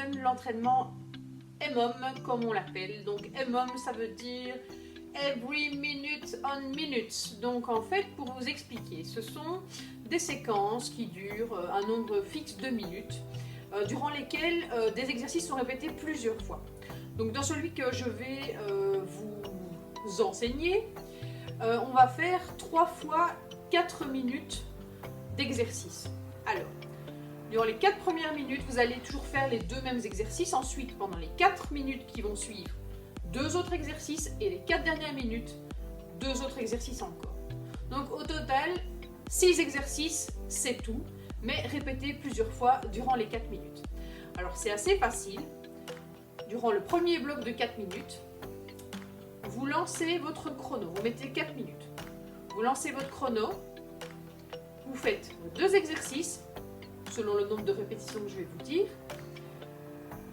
donne l'entraînement EMOM comme on l'appelle. Donc EMOM ça veut dire Every Minute on Minutes. Donc en fait pour vous expliquer, ce sont des séquences qui durent un nombre fixe de minutes durant lesquelles des exercices sont répétés plusieurs fois. Donc dans celui que je vais vous enseigner, on va faire 3 fois 4 minutes d'exercice. Alors, durant les 4 premières minutes, vous allez toujours faire les 2 mêmes exercices. Ensuite, pendant les 4 minutes qui vont suivre, 2 autres exercices. Et les 4 dernières minutes, 2 autres exercices encore. Donc au total, 6 exercices, c'est tout. Mais répétez plusieurs fois durant les 4 minutes. Alors c'est assez facile. Durant le premier bloc de 4 minutes, vous lancez votre chrono. Vous mettez 4 minutes. Vous lancez votre chrono. Vous faites vos 2 exercices, selon le nombre de répétitions que je vais vous dire.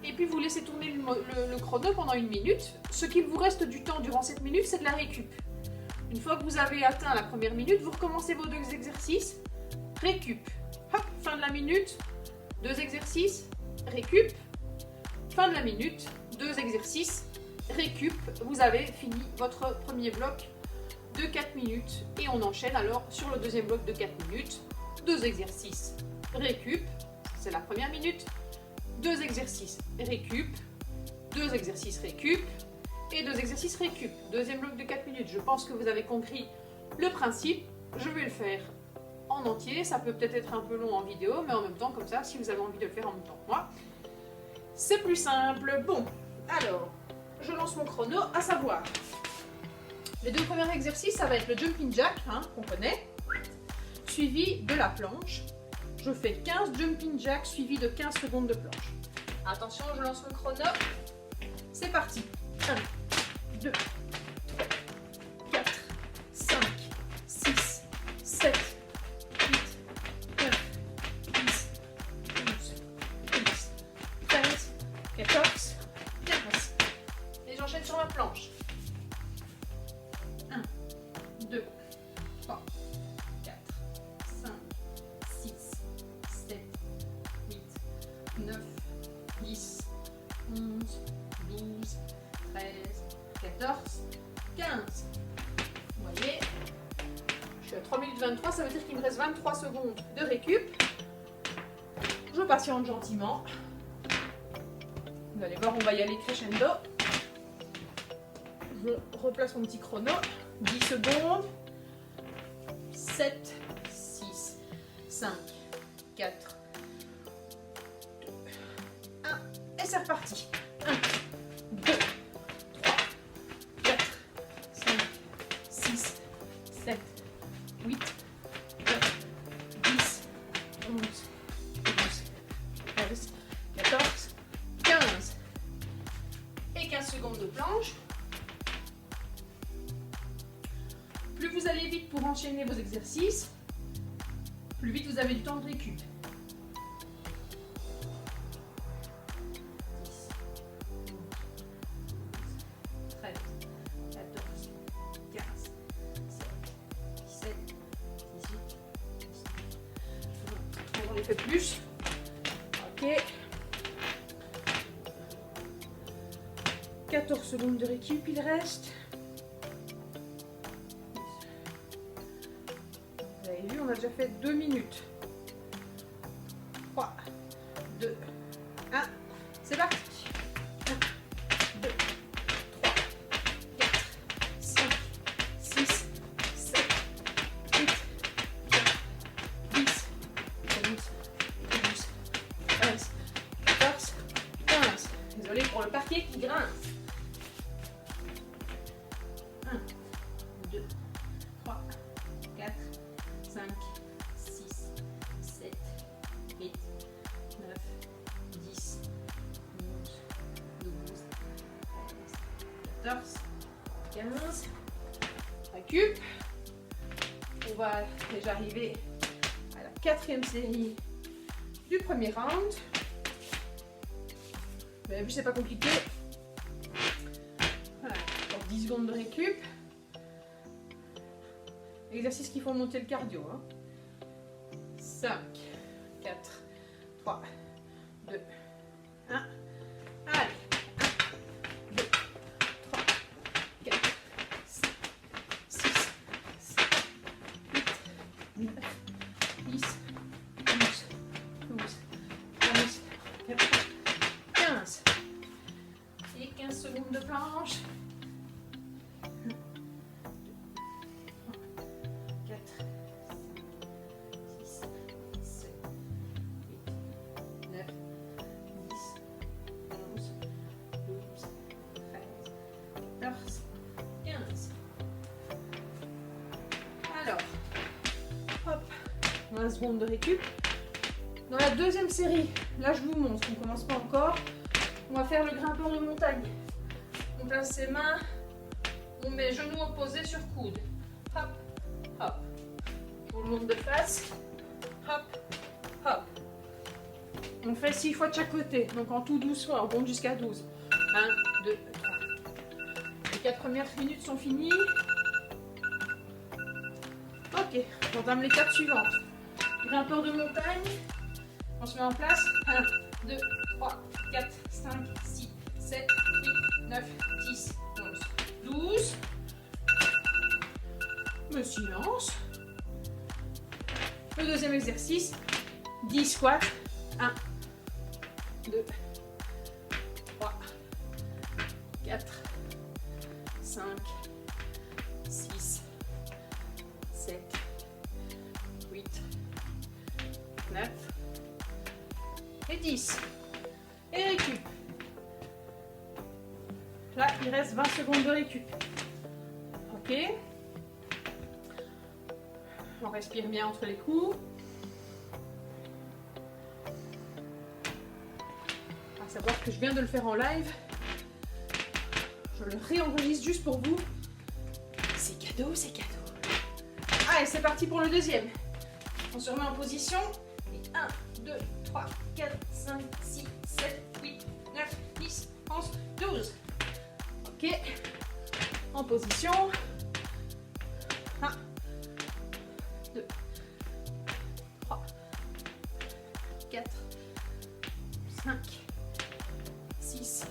Et puis vous laissez tourner le chrono pendant 1 minute. Ce qu'il vous reste du temps durant cette minute, c'est de la récup. Une fois que vous avez atteint la première minute, vous recommencez vos 2 exercices. Récup. Hop, fin de la minute. 2 exercices. Récup. Fin de la minute. 2 exercices. Récup. Vous avez fini votre premier bloc de 4 minutes et on enchaîne alors sur le deuxième bloc de 4 minutes, 2 exercices récup, c'est la première minute, 2 exercices récup, 2 exercices récup et 2 exercices récup, deuxième bloc de 4 minutes. Je pense que vous avez compris le principe, je vais le faire en entier, ça peut peut-être être un peu long en vidéo, mais en même temps comme ça, si vous avez envie de le faire en même temps que moi, c'est plus simple. Bon, alors, je lance mon chrono, à savoir... Les 2 premiers exercices, ça va être le jumping jack, qu'on connaît, suivi de la planche. Je fais 15 jumping jacks suivi de 15 secondes de planche. Attention, je lance le chrono. C'est parti. 1, 2, 3, 4, 5, 6, 7, 8, 9, 10, 11, 12, 13, 14, 15. Et j'enchaîne sur ma planche. 2, 3, 4, 5, 6, 7, 8, 9, 10, 11, 12, 13, 14, 15. Vous voyez, je suis à 3 minutes 23, ça veut dire qu'il me reste 23 secondes de récup. Je patiente gentiment. Vous allez voir, on va y aller crescendo. Je replace mon petit chrono. 10 secondes, 7, 6, 5, 4, 2, 1, et c'est reparti. 1, 2, 3, 4, 5, 6, 7, 8, 9, 10, 11, 12, 13, 14, 15. Et 15 secondes de planche. Plus vous allez vite pour enchaîner vos exercices, plus vite vous avez du temps de récup. 10, 13, 14, 15, 16, 17, 18, 19. On les fait plus. Ok. 14 secondes de récup, il reste. Vous avez vu, on a déjà fait 2 minutes. 3, 2, 1, c'est parti. 1, 2, 3, 4, 5, 6, 7, 8, 9, 10, 11, 12, 13, 14, 15. Désolée pour le parquet qui grince. 1, 2, 3, 4, 5, 6, 7, 8, 9, 10, 11, 12, 13, 14, 15. Récup. On va déjà arriver à la 4e série du premier round. Vous avez vu, c'est pas compliqué. Voilà, encore 10 secondes de récup. Exercices qui font monter le cardio. 5, 4, 3, 2, 1. Alors, hop, 20 secondes de récup. Dans la deuxième série, là je vous montre, on ne commence pas encore. On va faire le grimpeur de montagne. On place ses mains, on met genoux opposés sur coude. Hop, hop. Je vous le montre de face. Hop, hop. On fait 6 fois de chaque côté, donc en tout 12 fois, on compte jusqu'à 12. 1, 2, 3. Les 4 premières minutes sont finies. Ok, on entame les 4 suivantes. Grimpeur de montagne. On se met en place. 1, 2, 3, 4, 5, 6, 7, 8, 9, 10, 11, 12. Le silence. Le deuxième exercice. 10 squats. 1, 2, 3, 4, 5, 6, 7, 8, 9 et 10. Et récup. Là, il reste 20 secondes de récup. Ok. On respire bien entre les coups. À savoir que je viens de le faire en live. Je le réenregistre juste pour vous. C'est cadeau, c'est cadeau. Allez, c'est parti pour le deuxième. On se remet en position. Et 1, 2, 3, 4, 5, 6, 7, 8, 9, 10, 11, 12. Ok. En position. 1, 2, 3, 4, 5, 6,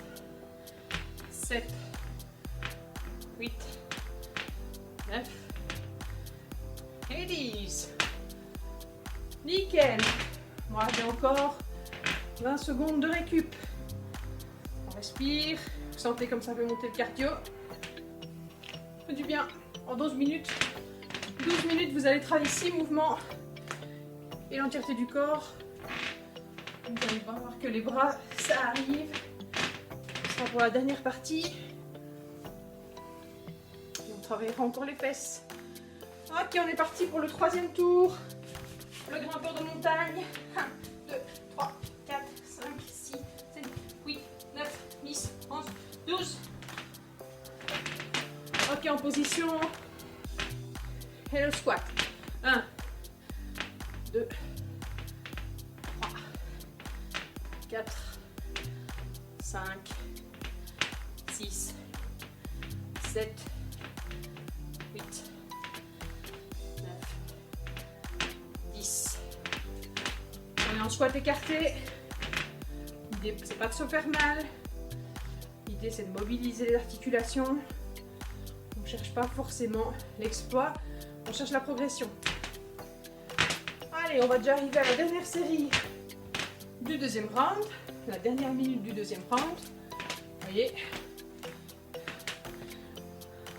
7, 8, 9 et 10. Nickel. Moi, j'ai encore 20 secondes de récup. On respire. Vous sentez comme ça fait monter le cardio. Ça fait du bien. En 12 minutes, vous allez travailler 6 mouvements et l'entièreté du corps. Vous allez voir que les bras, ça arrive. Ce sera pour la dernière partie. Et on travaillera encore les fesses. Ok, on est parti pour le troisième tour. Le grimpeur de montagne. 1, 2, 3, 4, 5, 6, 7, 8, 9, 10, 11, 12. Ok, en position. Et le squat. 1, 2, 3, 4, 5, 6, 7, 8, 9, 10. On est en squat écarté. L'idée, c'est pas de se faire mal. L'idée, c'est de mobiliser les articulations. On ne cherche pas forcément l'exploit, on cherche la progression. Allez, on va déjà arriver à la dernière série du deuxième round. La dernière minute du deuxième round. Vous voyez.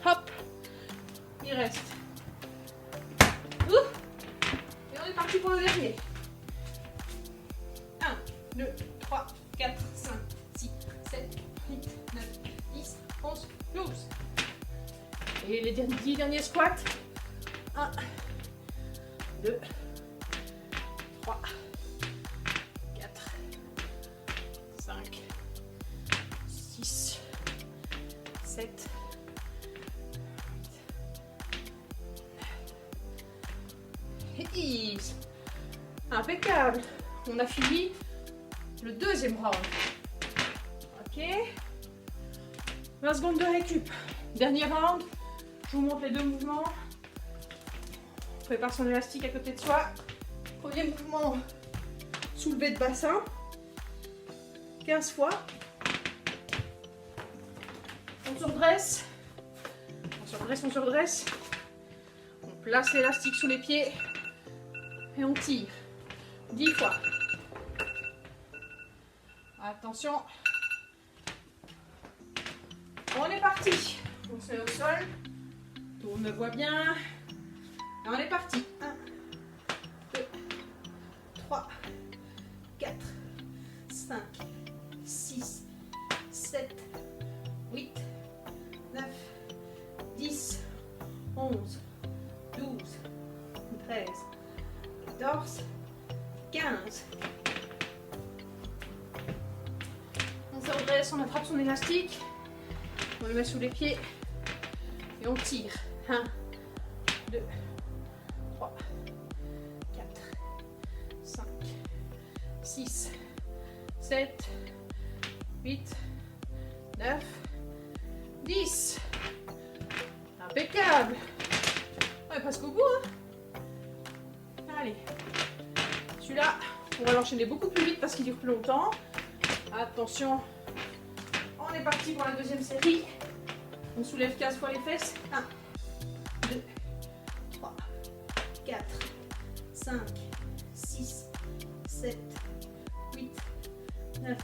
Hop. Il reste. Ouf. Et on est parti pour le dernier. 1, 2, 3, 4, 5, 6, 7, 8, 9, 10, 11, 12. Et les 10 derniers squats. 1, 2, 3, 4, 5, 6, 7, 8, 9 et 10. Impeccable. On a fini le deuxième round. Ok. 20 secondes de récup. Dernier round. Je vous montre les deux mouvements. On prépare son élastique à côté de soi. Premier mouvement, soulevé de bassin. 15 fois. On se redresse. On se redresse, on se redresse. On place l'élastique sous les pieds. Et on tire. 10 fois. Attention. On est parti. On se met au sol. Tout le monde me voit bien. Et on est parti. 1, 2, 3, 4, 5, 6, 7, 8, 9, 10, 11, 12, 13, 14, 15. On se redresse, on attrape son élastique, on le met sous les pieds et on tire. 1, 2, 3, 4, 5, 6, 7, 8, 9, 10. Impeccable. On est presque au bout. Allez. Celui-là, on va l'enchaîner beaucoup plus vite parce qu'il dure plus longtemps. Attention. On est parti pour la deuxième série. On soulève 15 fois les fesses. 1, 2, 3, 4, 5, 6, 7, 8, 9,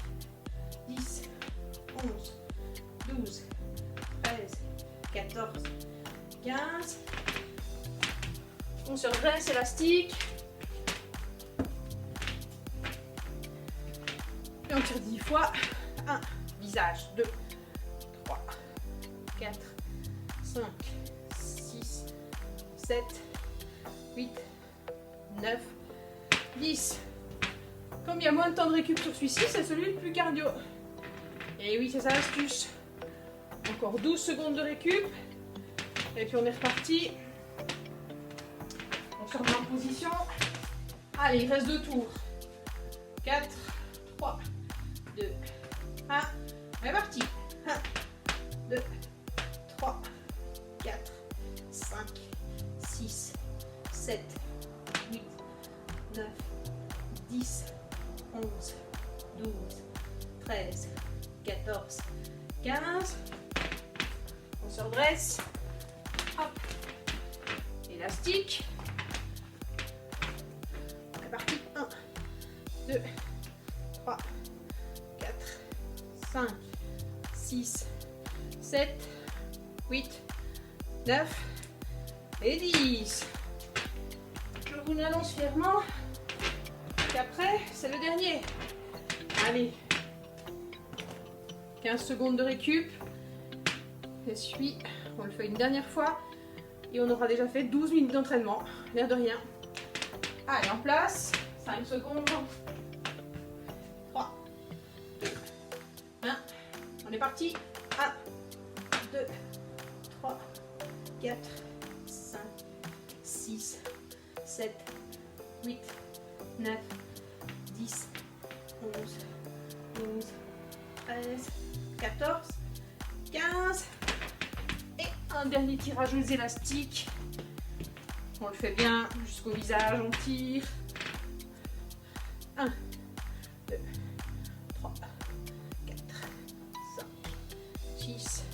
10, 11, 12, 13, 14, 15. On se redresse, élastique. Et on tire 10 fois. 1, visage. 2, 3, 4, 5, 6, 7, 8, 9, 10. Comme il y a moins de temps de récup sur celui-ci, c'est celui le plus cardio. Et oui, c'est ça l'astuce. Encore 12 secondes de récup. Et puis on est reparti. On se remet en position. Allez, il reste 2 tours. 4, 3, 2, 1. On est parti. 1, 2, 3, 4, 5, 6, 7, 8, 9, 10, 11, 12, 13, 14, 15. On se redresse. Hop. Élastique. On est parti. 1, 2, 3, 4, 5, 6, 7, 8, 9 et 10. Je vous l'annonce fièrement qu'après, c'est le dernier. Allez. 15 secondes de récup. Et celui, on le fait une dernière fois. Et on aura déjà fait 12 minutes d'entraînement. L'air de rien. Allez, en place. 5 secondes. 3, 2, 1. On est parti. 1, 2, 3, 4, 5, 6, 7, 8, 9, 10, 11, 12, 13, 14, 15. Et un dernier tirage aux élastiques. On le fait bien jusqu'au visage, on tire. 1, 2, 3, 4, 5, 6,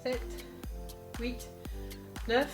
7, 8, 9,